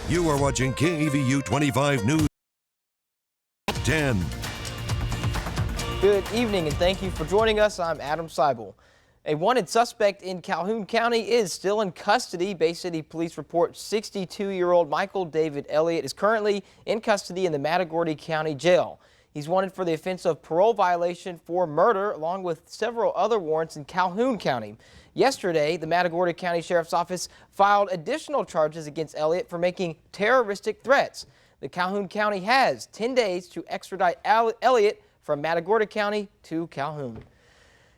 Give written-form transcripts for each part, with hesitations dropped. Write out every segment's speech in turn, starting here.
You are watching KAVU 25 News 10. Good evening and thank you for joining us. I'm Adam Seibel. A wanted suspect in Calhoun County is still in custody. Bay City Police report 62-year-old Michael David Elliott is currently in custody in the Matagorda County Jail. He's wanted for the offense of parole violation for murder, along with several other warrants in Calhoun County. Yesterday, the Matagorda County Sheriff's Office filed additional charges against Elliott for making terroristic threats. The Calhoun County has 10 days to extradite Elliott from Matagorda County to Calhoun.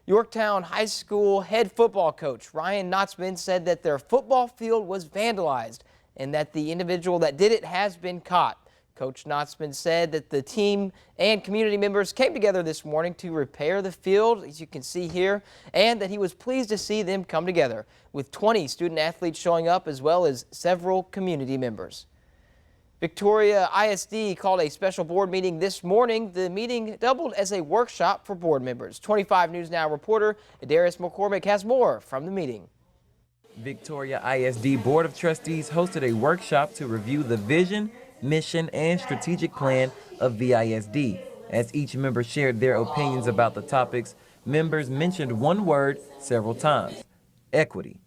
Yorktown High School head football coach Ryan Knotzman said that their football field was vandalized and that the individual that did it has been caught. Coach Knotzman said that the team and community members came together this morning to repair the field, as you can see here, and that he was pleased to see them come together, with 20 student athletes showing up as well as several community members. Victoria ISD called a special board meeting this morning. The meeting doubled as a workshop for board members. 25 News Now reporter Darius McCormick has more from the meeting. Victoria ISD Board of Trustees hosted a workshop to review the vision, mission, and strategic plan of VISD. As each member shared their opinions about the topics, members mentioned one word several times: equity.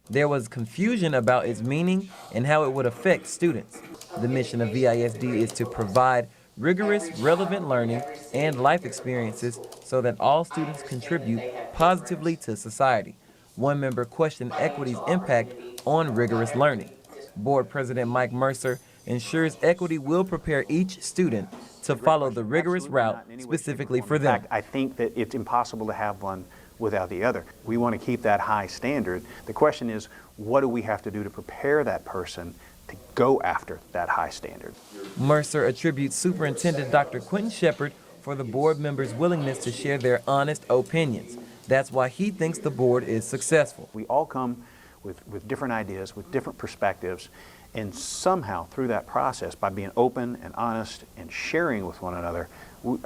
There was confusion about its meaning and how it would affect students. The mission of VISD is to provide rigorous, relevant learning and life experiences so that all students contribute positively to society. One member questioned equity's impact on rigorous learning. Board President Mike Mercer ensures equity will prepare each student to follow the rigorous route specifically for them. In fact, I think that it's impossible to have one without the other. We want to keep that high standard. The question is, what do we have to do to prepare that person to go after that high standard? Mercer attributes Superintendent Dr. Quentin Shepard for the board members' willingness to share their honest opinions. That's why he thinks the board is successful. We all come with different ideas, with different perspectives, and somehow through that process, by being open and honest and sharing with one another,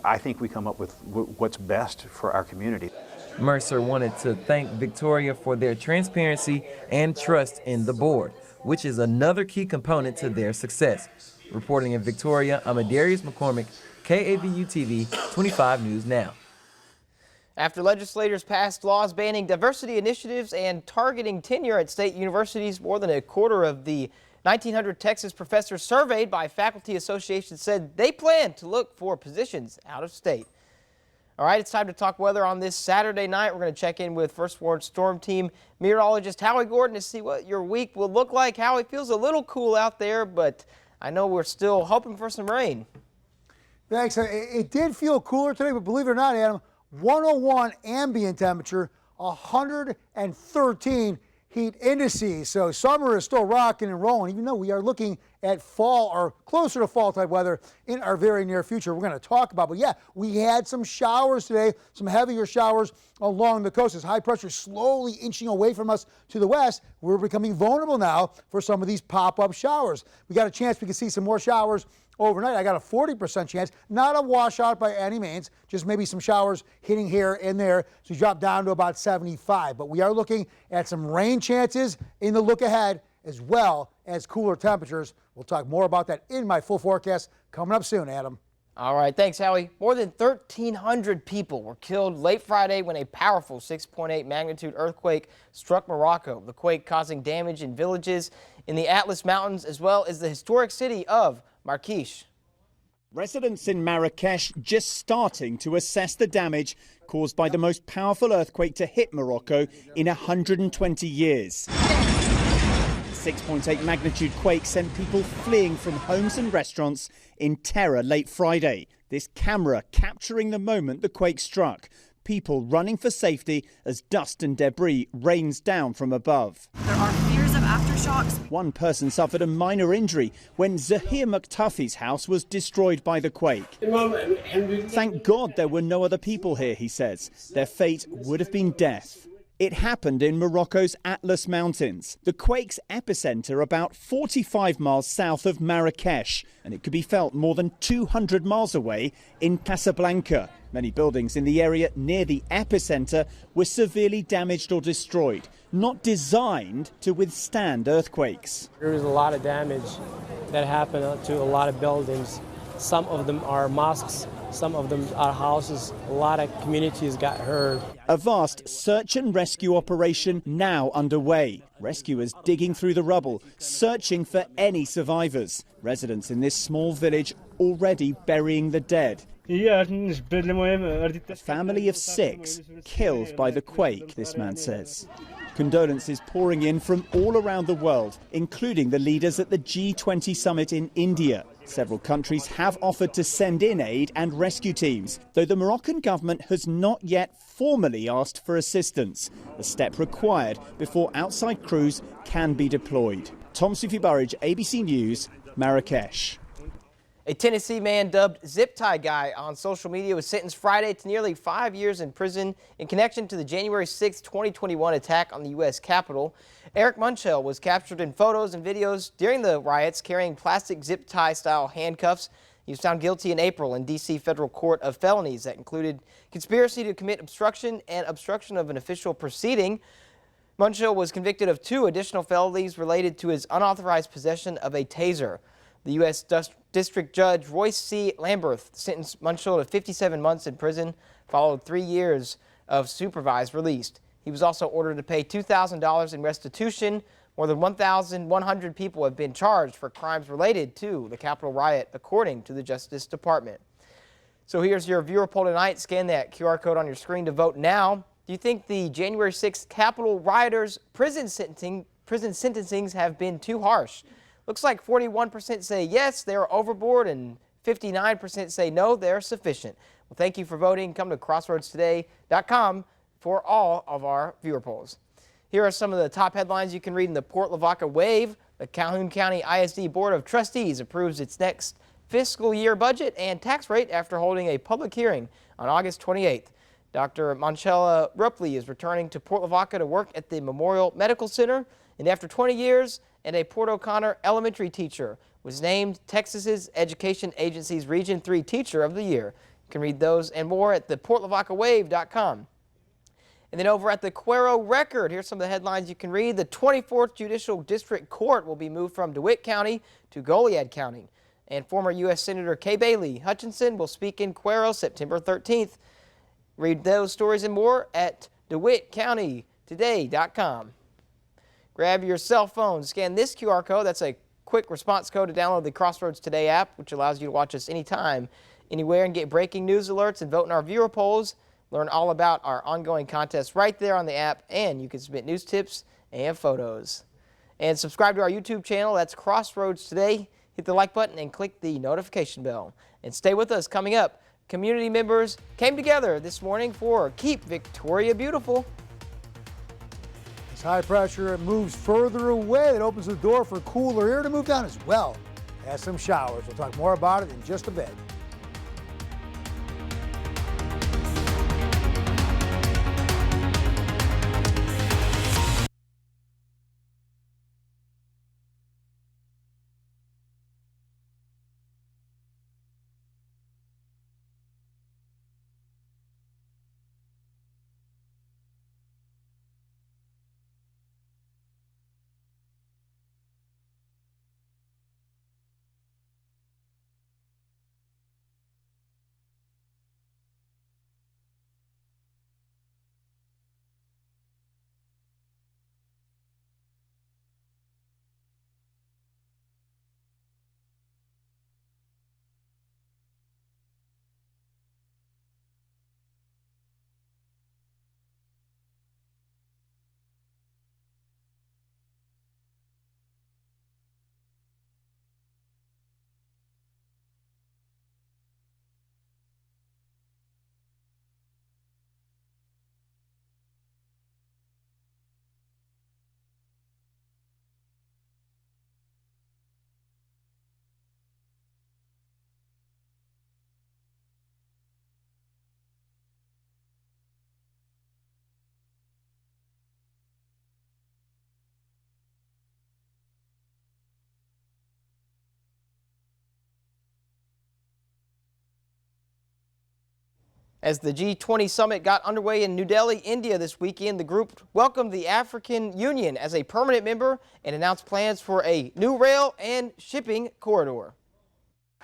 I think we come up with what's best for our community. Mercer wanted to thank Victoria for their transparency and trust in the board, which is another key component to their success. Reporting in Victoria, I'm Darius McCormick, KAVU TV 25 News Now. After legislators passed laws banning diversity initiatives and targeting tenure at state universities, more than a quarter of the 1,900 Texas professors surveyed by Faculty Association said they plan to look for positions out of state. All right, it's time to talk weather on this Saturday night. We're going to check in with First Warn Storm Team meteorologist Howie Gordon to see what your week will look like. Howie, it feels a little cool out there, but I know we're still hoping for some rain. Thanks. It did feel cooler today, but believe it or not, Adam, 101 ambient temperature, 113 heat indices. So summer is still rocking and rolling, even though we are looking at fall or closer to fall type weather in our very near future. We're going to talk about, but yeah, we had some showers today, some heavier showers along the coast. As high pressure slowly inching away from us to the west, we're becoming vulnerable now for some of these pop-up showers. We got a chance we can see some more showers overnight. I got a 40% chance, not a washout by any means, just maybe some showers hitting here and there. So we drop down to about 75. But we are looking at some rain chances in the look ahead, as well as cooler temperatures. We'll talk more about that in my full forecast coming up soon, Adam. All right, thanks, Howie. More than 1,300 people were killed late Friday when a powerful 6.8 magnitude earthquake struck Morocco. The quake causing damage in villages in the Atlas Mountains, as well as the historic city of Marrakech. Residents in Marrakesh just starting to assess the damage caused by the most powerful earthquake to hit Morocco in 120 years. 6.8 magnitude quake sent people fleeing from homes and restaurants in terror late Friday. This camera capturing the moment the quake struck. People running for safety as dust and debris rains down from above. There are fears of aftershocks. One person suffered a minor injury when Zahir Muqtafi's house was destroyed by the quake. Thank God there were no other people here, he says. Their fate would have been death. It happened in Morocco's Atlas Mountains, the quake's epicenter about 45 miles south of Marrakesh, and it could be felt more than 200 miles away in Casablanca. Many buildings in the area near the epicenter were severely damaged or destroyed, not designed to withstand earthquakes. There was a lot of damage that happened to a lot of buildings. Some of them are mosques, some of them are houses. A lot of communities got hurt. A vast search and rescue operation now underway. Rescuers digging through the rubble, searching for any survivors. Residents in this small village already burying the dead. A family of 6 killed by the quake, this man says. Condolences pouring in from all around the world, including the leaders at the G20 summit in India. Several countries have offered to send in aid and rescue teams, though the Moroccan government has not yet formally asked for assistance, a step required before outside crews can be deployed. Tom Sufi Burridge, ABC News, Marrakesh. A Tennessee man dubbed Zip Tie Guy on social media was sentenced Friday to nearly 5 years in prison in connection to the January 6, 2021 attack on the U.S. Capitol. Eric Munchell was captured in photos and videos during the riots carrying plastic zip tie style handcuffs. He was found guilty in April in D.C. federal court of felonies that included conspiracy to commit obstruction and obstruction of an official proceeding. Munchell was convicted of 2 additional felonies related to his unauthorized possession of a taser. The U.S. District Judge Royce C. Lamberth sentenced Munchell to 57 months in prison, followed 3 years of supervised release. He was also ordered to pay $2,000 in restitution. More than 1,100 people have been charged for crimes related to the Capitol riot, according to the Justice Department. So here's your viewer poll tonight. Scan that QR code on your screen to vote now. Do you think the January 6th Capitol rioters' prison sentencings have been too harsh? Looks like 41% say yes, they're overboard, and 59% say no, they're sufficient. Well, thank you for voting. Come to crossroadstoday.com for all of our viewer polls. Here are some of the top headlines you can read in the Port Lavaca Wave. The Calhoun County ISD Board of Trustees approves its next fiscal year budget and tax rate after holding a public hearing on August 28th. Dr. Monchella Rupley is returning to Port Lavaca to work at the Memorial Medical Center, and after 20 years, and a Port O'Connor elementary teacher was named Texas's Education Agency's Region 3 Teacher of the Year. You can read those and more at theportlavacawave.com. And then over at the Cuero Record, here's some of the headlines you can read. The 24th Judicial District Court will be moved from DeWitt County to Goliad County. And former U.S. Senator Kay Bailey Hutchinson will speak in Cuero September 13th. Read those stories and more at DeWittCountyToday.com. Grab your cell phone, scan this QR code. That's a quick response code to download the Crossroads Today app, which allows you to watch us anytime, anywhere, and get breaking news alerts and vote in our viewer polls. Learn all about our ongoing contests right there on the app, and you can submit news tips and photos. And subscribe to our YouTube channel. That's Crossroads Today. Hit the like button and click the notification bell. And stay with us. Coming up, community members came together this morning for Keep Victoria Beautiful. As high pressure moves further away, it opens the door for cooler air to move down as well as some showers. We'll talk more about it in just a bit. As the G20 summit got underway in New Delhi, India this weekend, the group welcomed the African Union as a permanent member and announced plans for a new rail and shipping corridor.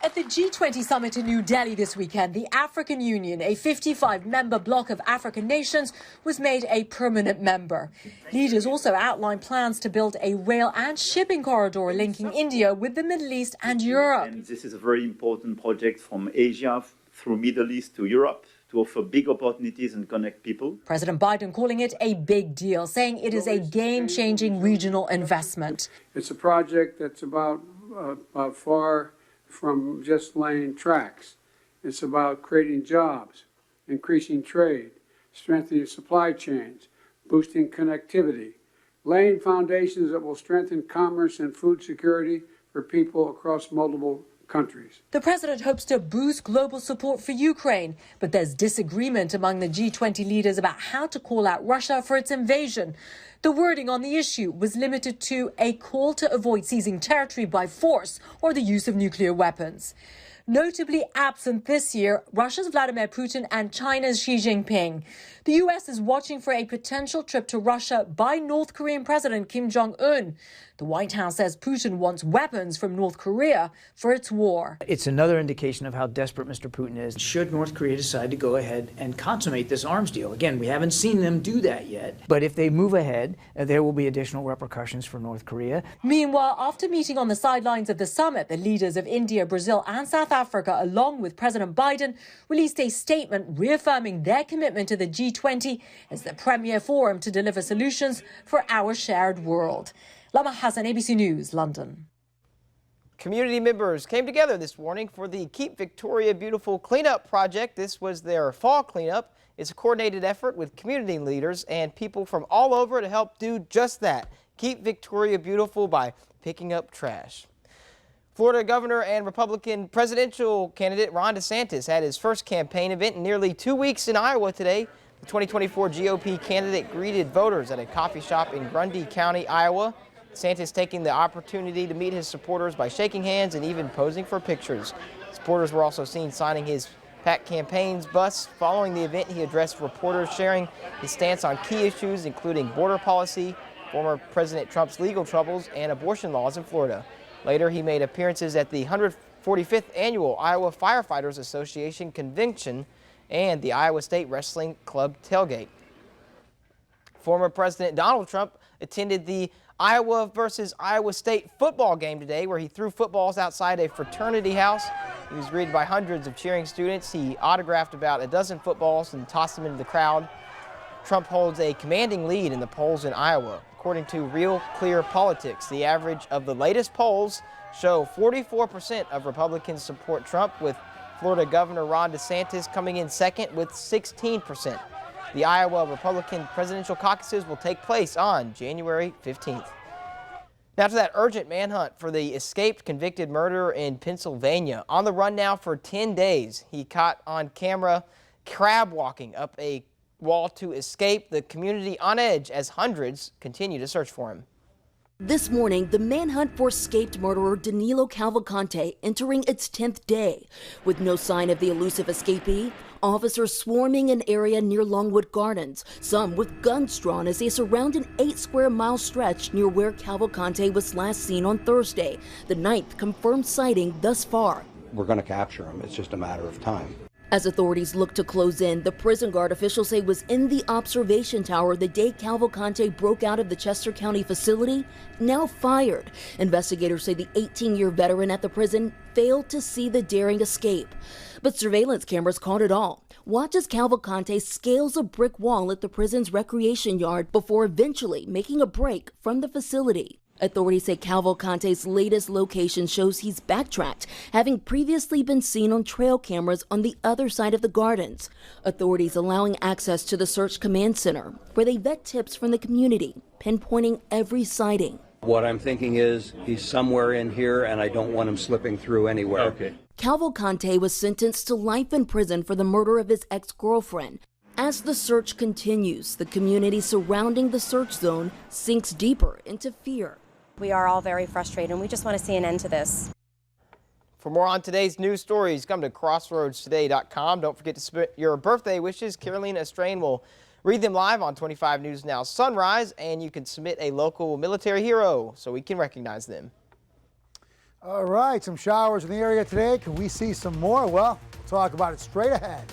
At the G20 summit in New Delhi this weekend, the African Union, a 55-member bloc of African nations, was made a permanent member. Leaders also outlined plans to build a rail and shipping corridor linking India with the Middle East and Europe. And this is a very important project from Asia through Middle East to Europe, to offer big opportunities and connect people. President Biden calling it a big deal, saying it is a game-changing regional investment. It's a project that's about far from just laying tracks. It's about creating jobs, increasing trade, strengthening supply chains, boosting connectivity, laying foundations that will strengthen commerce and food security for people across multiple countries. The president hopes to boost global support for Ukraine, but there's disagreement among the G20 leaders about how to call out Russia for its invasion. The wording on the issue was limited to a call to avoid seizing territory by force or the use of nuclear weapons. Notably absent this year, Russia's Vladimir Putin and China's Xi Jinping. The U.S. is watching for a potential trip to Russia by North Korean President Kim Jong-un. The White House says Putin wants weapons from North Korea for its war. It's another indication of how desperate Mr. Putin is. Should North Korea decide to go ahead and consummate this arms deal? Again, we haven't seen them do that yet. But if they move ahead, there will be additional repercussions for North Korea. Meanwhile, after meeting on the sidelines of the summit, the leaders of India, Brazil and South Africa, along with President Biden, released a statement reaffirming their commitment to the G20 as the premier forum to deliver solutions for our shared world. Lama Hassan, ABC News, London. Community members came together this morning for the Keep Victoria Beautiful cleanup project. This was their fall cleanup. It's a coordinated effort with community leaders and people from all over to help do just that. Keep Victoria beautiful by picking up trash. Florida Governor and Republican presidential candidate Ron DeSantis had his first campaign event in nearly 2 weeks in Iowa today. The 2024 GOP candidate greeted voters at a coffee shop in Grundy County, Iowa. DeSantis taking the opportunity to meet his supporters by shaking hands and even posing for pictures. Supporters were also seen signing his PAC campaign's bus. Following the event, he addressed reporters, sharing his stance on key issues including border policy, former President Trump's legal troubles, and abortion laws in Florida. Later, he made appearances at the 145th Annual Iowa Firefighters Association Convention and the Iowa State Wrestling Club tailgate. Former President Donald Trump attended the Iowa versus Iowa State football game today, where he threw footballs outside a fraternity house. He was greeted by hundreds of cheering students. He autographed about a dozen footballs and tossed them into the crowd. Trump holds a commanding lead in the polls in Iowa. According to Real Clear Politics, the average of the latest polls show 44% of Republicans support Trump, with Florida Governor Ron DeSantis coming in second with 16%. The Iowa Republican presidential caucuses will take place on January 15th. Now to that urgent manhunt for the escaped convicted murderer in Pennsylvania. On the run now for 10 days, he caught on camera crab walking up a wall to escape, the community on edge as hundreds continue to search for him. This morning, the manhunt for escaped murderer Danilo Cavalcante entering its 10th day. With no sign of the elusive escapee, officers swarming an area near Longwood Gardens, some with guns drawn as they surround an 8-square-mile stretch near where Cavalcante was last seen on Thursday, the 9th confirmed sighting thus far. We're going to capture him. It's just a matter of time. As authorities look to close in, the prison guard officials say was in the observation tower the day Cavalcante broke out of the Chester County facility, now fired. Investigators say the 18-year veteran at the prison failed to see the daring escape. But surveillance cameras caught it all. Watch as Cavalcante scales a brick wall at the prison's recreation yard before eventually making a break from the facility. Authorities say Cavalcante's latest location shows he's backtracked, having previously been seen on trail cameras on the other side of the gardens. Authorities allowing access to the Search Command Center, where they vet tips from the community, pinpointing every sighting. What I'm thinking is he's somewhere in here and I don't want him slipping through anywhere. Okay. Cavalcante was sentenced to life in prison for the murder of his ex-girlfriend. As the search continues, the community surrounding the search zone sinks deeper into fear. We are all very frustrated and we just want to see an end to this. For more on today's news stories, come to crossroadstoday.com. Don't forget to submit your birthday wishes. Carolina Estrain will read them live on 25 News Now Sunrise, and you can submit a local military hero so we can recognize them. All right, some showers in the area today. Can we see some more? Well, we'll talk about it straight ahead.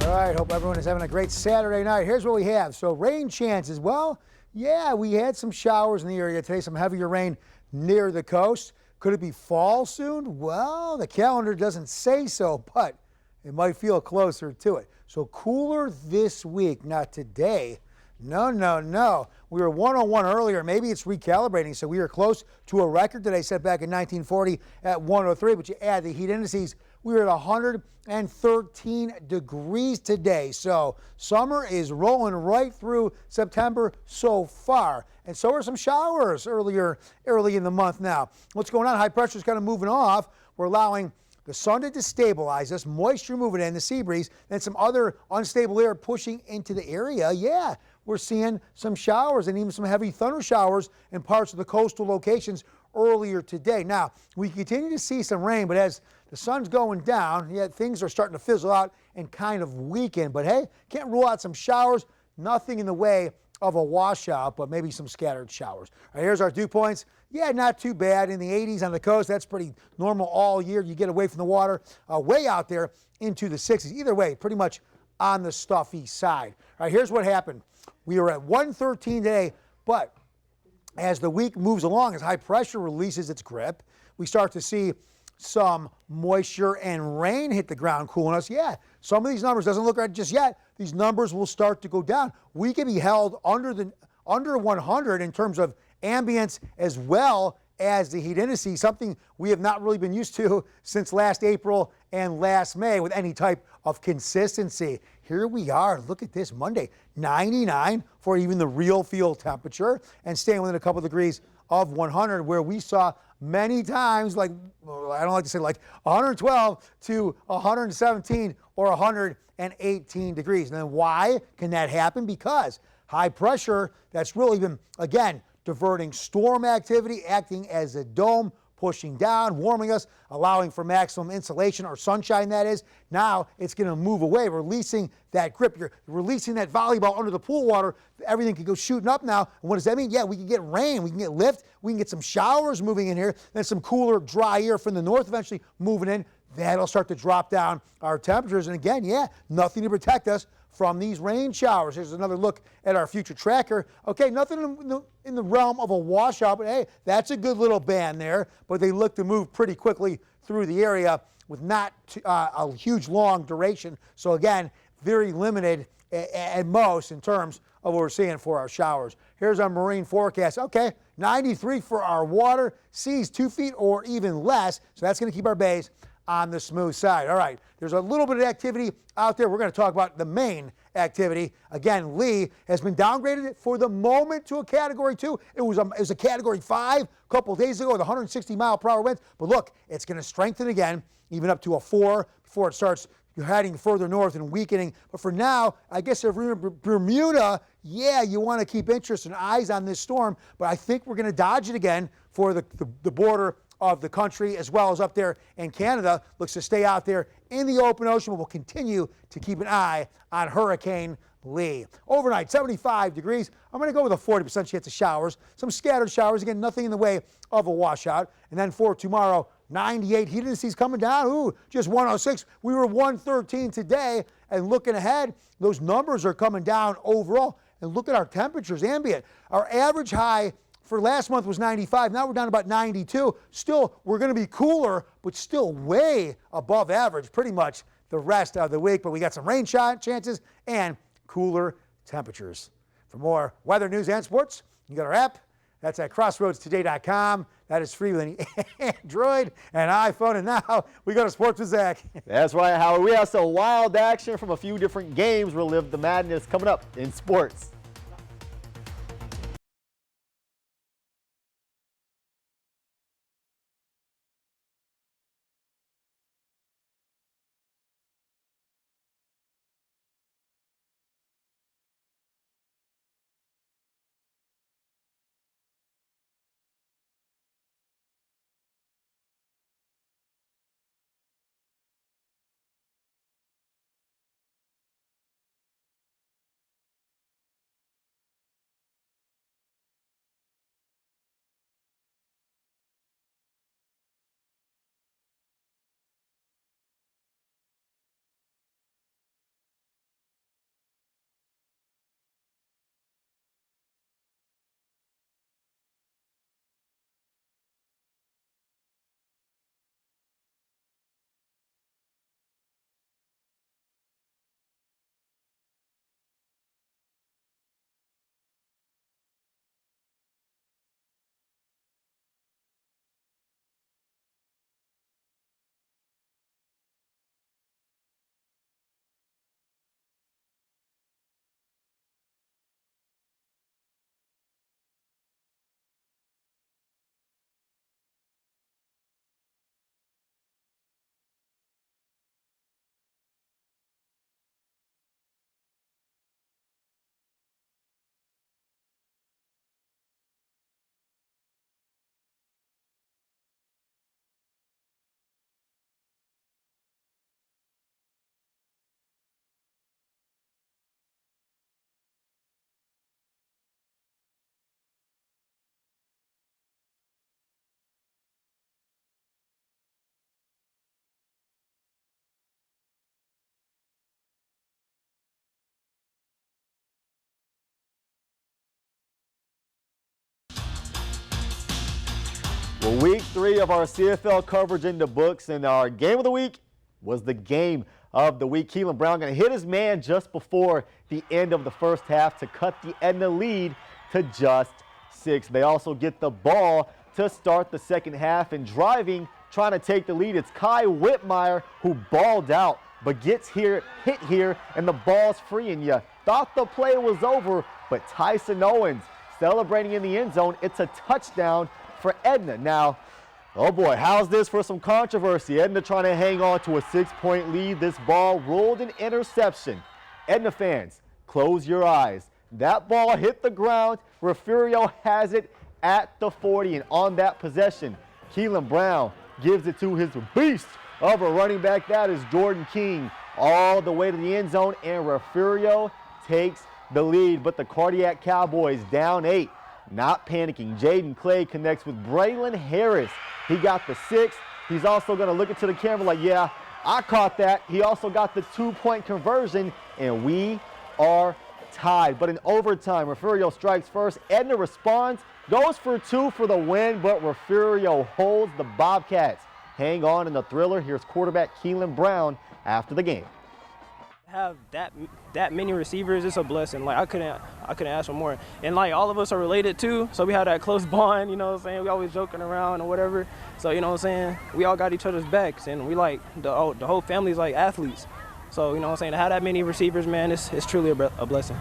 All right, hope everyone is having a great Saturday night. Here's what we have. So rain chances. Well, yeah, we had some showers in the area today, some heavier rain near the coast. Could it be fall soon? Well, the calendar doesn't say so, but it might feel closer to it. So cooler this week, not today. No. We were 101 earlier. Maybe it's recalibrating. So we were close to a record today set back in 1940 at 103. But you add the heat indices, we were at 113 degrees today. So summer is rolling right through September so far. And so are some showers early in the month now. What's going on? High pressure is kind of moving off. We're allowing the sun to destabilize us, moisture moving in, the sea breeze, and some other unstable air pushing into the area. Yeah, we're seeing some showers and even some heavy thunder showers in parts of the coastal locations earlier today. Now, we continue to see some rain, but as the sun's going down, yeah, things are starting to fizzle out and kind of weaken. But hey, can't rule out some showers. Nothing in the way of a washout, but maybe some scattered showers. All right, here's our dew points. Yeah, not too bad. In the 80s on the coast, that's pretty normal all year. You get away from the water, way out there into the 60s. Either way, pretty much on the stuffy side. All right, here's what happened. We were at 113 today, but as the week moves along, as high pressure releases its grip, we start to see some moisture and rain hit the ground, cooling us. Yeah, some of these numbers doesn't look right just yet. These numbers will start to go down. We can be held under 100 in terms of ambience as well as the heat indices, something we have not really been used to since last April and last May with any type of consistency. Here we are. Look at this Monday, 99 for even the real field temperature and staying within a couple degrees of 100, where we saw many times, like, I don't like to say like 112 to 117 or 118 degrees. And then why can that happen? Because high pressure, that's really been, again, diverting storm activity, acting as a dome, pushing down, warming us, allowing for maximum insulation or sunshine, that is. Now it's going to move away, releasing that grip. You're releasing that volleyball under the pool water. Everything can go shooting up now. And what does that mean? Yeah, we can get rain, we can get lift, we can get some showers moving in here, then some cooler, dry air from the north eventually moving in. That'll start to drop down our temperatures. And again, yeah, nothing to protect us from these rain showers. Here's another look at our future tracker. Okay, nothing in the realm of a washout, but hey, that's a good little band there. But they look to move pretty quickly through the area with not a huge long duration. So again, very limited at most in terms of what we're seeing for our showers. Here's our marine forecast. Okay, 93 for our water, seas 2 feet or even less. So that's going to keep our bays on the smooth side. All right, there's a little bit of activity out there. We're going to talk about the main activity. Again, Lee has been downgraded for the moment to a Category 2. It was a Category 5 a couple of days ago with 160-mile-per-hour winds. But look, it's going to strengthen again, even up to a 4 before it starts heading further north and weakening. But for now, I guess if you're in Bermuda, yeah, you want to keep interest and eyes on this storm. But I think we're going to dodge it again for the border of the country, as well as up there in Canada. Looks to stay out there in the open ocean, but we'll continue to keep an eye on Hurricane Lee. Overnight, 75 degrees. I'm going to go with a 40% chance of showers. Some scattered showers. Again, nothing in the way of a washout. And then for tomorrow, 98. Heat indices coming down. Ooh, just 106. We were 113 today. And looking ahead, those numbers are coming down overall. And look at our temperatures, ambient. Our average high for last month was 95. Now we're down to about 92. Still, we're going to be cooler, but still way above average pretty much the rest of the week. But we got some rain chances and cooler temperatures. For more weather, news, and sports, you got our app. That's at crossroadstoday.com. That is free with any Android and iPhone. And now we go to Sports with Zach. That's right, Howard. We have some wild action from a few different games. Relive the madness coming up in sports. Well, week 3 of our CFL coverage in the books, and our game of the week was the game of the week. Keelan Brown going to hit his man just before the end of the first half to cut the Edna lead to just 6. They also get the ball to start the second half, and driving, trying to take the lead. It's Kai Whitmire who balled out, but gets hit here, and the ball's free, and you thought the play was over, but Tyson Owens celebrating in the end zone. It's a touchdown for Edna. Now, oh boy, how's this for some controversy? Edna trying to hang on to a 6-point lead. This ball ruled an interception. Edna fans, close your eyes. That ball hit the ground. Refugio has it at the 40, and on that possession, Keelan Brown gives it to his beast of a running back. That is Jordan King, all the way to the end zone, and Refugio takes the lead. But the Cardiac Cowboys down 8. Not panicking. Jaden Clay connects with Braylon Harris. He got the 6. He's also going to look into the camera like, yeah, I caught that. He also got the 2-point conversion, and we are tied. But in overtime, Refugio strikes first. Edna responds, goes for 2 for the win, but Refugio holds the Bobcats. Hang on in the thriller. Here's quarterback Keelan Brown after the game. Have that many receivers, it's a blessing. Like I couldn't ask for more. And like all of us are related too, so we have that close bond, you know what I'm saying? We always joking around or whatever. So you know what I'm saying? We all got each other's backs, and we like the whole family's like athletes. So you know what I'm saying? To have that many receivers, man, it's truly a blessing.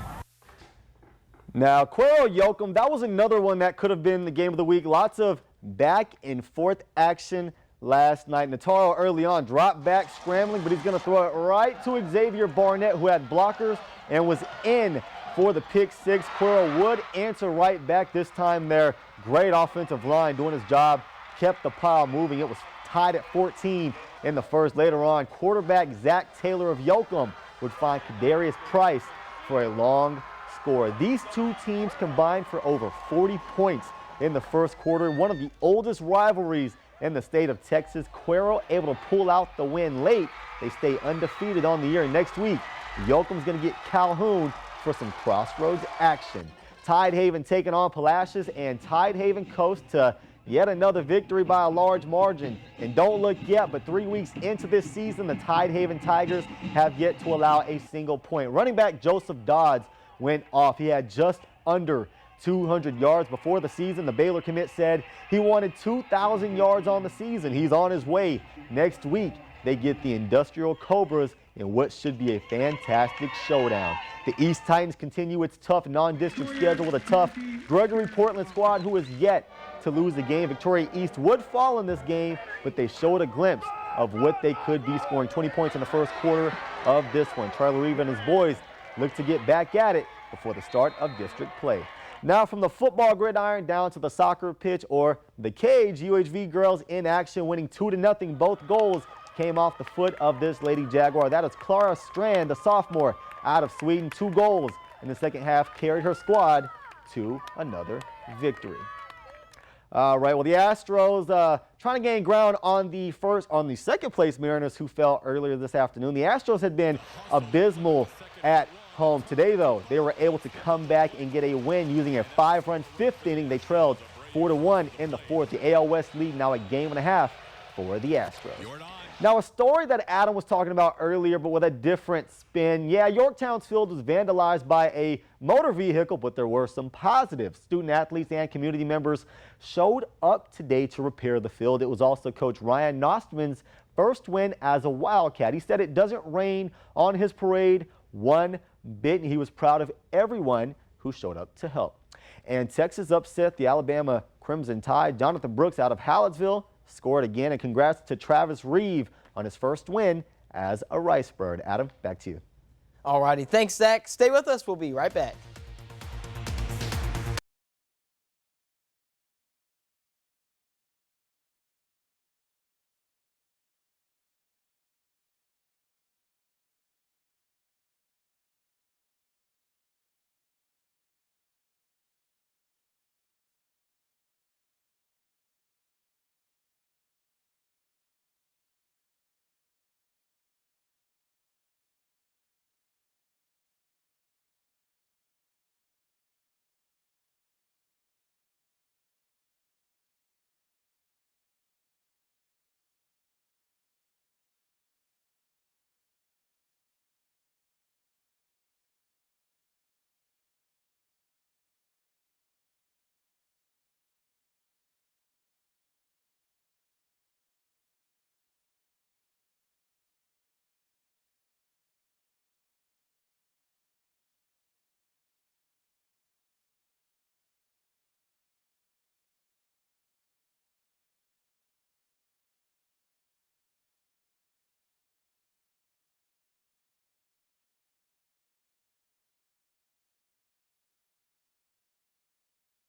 Now, Cuero Yoakum, that was another one that could have been the game of the week. Lots of back and forth action last night. Nataro early on dropped back, scrambling, but he's going to throw it right to Xavier Barnett, who had blockers and was in for the pick six. Cuero would answer right back this time. Their great offensive line doing his job, kept the pile moving. It was tied at 14 in the first. Later on, quarterback Zach Taylor of Yoakum would find Kadarius Price for a long score. These two teams combined for over 40 points in the first quarter. One of the oldest rivalries in the state of Texas. Cuero able to pull out the win late. They stay undefeated on the year. Next week, Yoakum's going to get Calhoun for some crossroads action. Tidehaven taking on Palacios, and Tidehaven coast to yet another victory by a large margin. And don't look yet, but 3 weeks into this season, the Tidehaven Tigers have yet to allow a single point. Running back Joseph Dodds went off. He had just under 200 yards before the season. The Baylor commit said he wanted 2,000 yards on the season. He's on his way. Next week, they get the Industrial Cobras in what should be a fantastic showdown. The East Titans continue its tough non-district schedule with a tough Gregory Portland squad who is yet to lose the game. Victoria East would fall in this game, but they showed a glimpse of what they could be, scoring 20 points in the first quarter of this one. Charlie Reeve and his boys look to get back at it before the start of district play. Now from the football gridiron down to the soccer pitch, or the cage, UHV girls in action, winning 2-0. Both goals came off the foot of this Lady Jaguar. That is Clara Strand, the sophomore out of Sweden. 2 goals in the second half carried her squad to another victory. All right, well, the Astros trying to gain ground on the second place Mariners, who fell earlier this afternoon. The Astros had been abysmal at home. Today, though, they were able to come back and get a win using a 5-run fifth inning. They trailed 4-1 in the fourth. The AL West lead now a game and a half for the Astros. Now, a story that Adam was talking about earlier, but with a different spin. Yeah, Yorktown's field was vandalized by a motor vehicle, but there were some positives. Student athletes and community members showed up today to repair the field. It was also Coach Ryan Nostman's first win as a Wildcat. He said it doesn't rain on his parade one bit, and he was proud of everyone who showed up to help. And Texas upset the Alabama Crimson Tide. Jonathan Brooks out of Hallettsville scored again, and congrats to Travis Reeve on his first win as a Rice Bird. Adam, back to you. All righty, thanks, Zach. Stay with us. We'll be right back.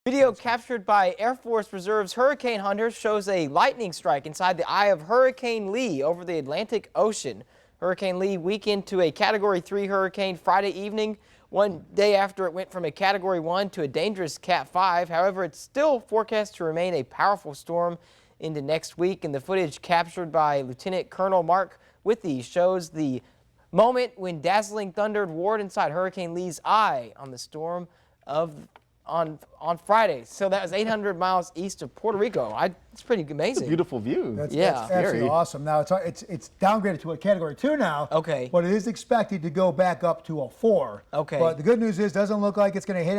Video captured by Air Force Reserve's hurricane hunters shows a lightning strike inside the eye of Hurricane Lee over the Atlantic Ocean. Hurricane Lee weakened to a Category 3 hurricane Friday evening, one day after it went from a Category 1 to a dangerous Cat 5. However, it's still forecast to remain a powerful storm into next week, and the footage captured by Lieutenant Colonel Mark Withey shows the moment when dazzling thunder roared inside Hurricane Lee's eye on the on Friday. So that was 800 miles east of Puerto Rico. It's pretty amazing. Beautiful view. That's yeah. absolutely awesome. Now it's downgraded to a Category 2 now. Okay. But it is expected to go back up to a 4. Okay. But the good news is, doesn't look like it's going to hit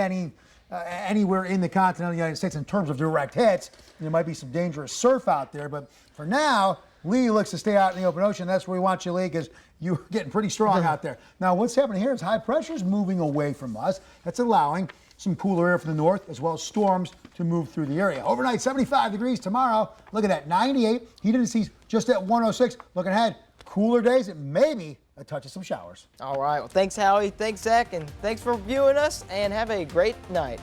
anywhere in the continental United States in terms of direct hits. There might be some dangerous surf out there, but for now, Lee looks to stay out in the open ocean. That's where we want you, Lee, because you're getting pretty strong out there. Now, what's happening here is high pressure is moving away from us. That's allowing some cooler air from the north, as well as storms to move through the area. Overnight, 75 degrees tomorrow. Look at that, 98. Heat indices just at 106. Looking ahead, cooler days and maybe a touch of some showers. All right. Well, thanks, Howie. Thanks, Zach. And thanks for viewing us. And have a great night.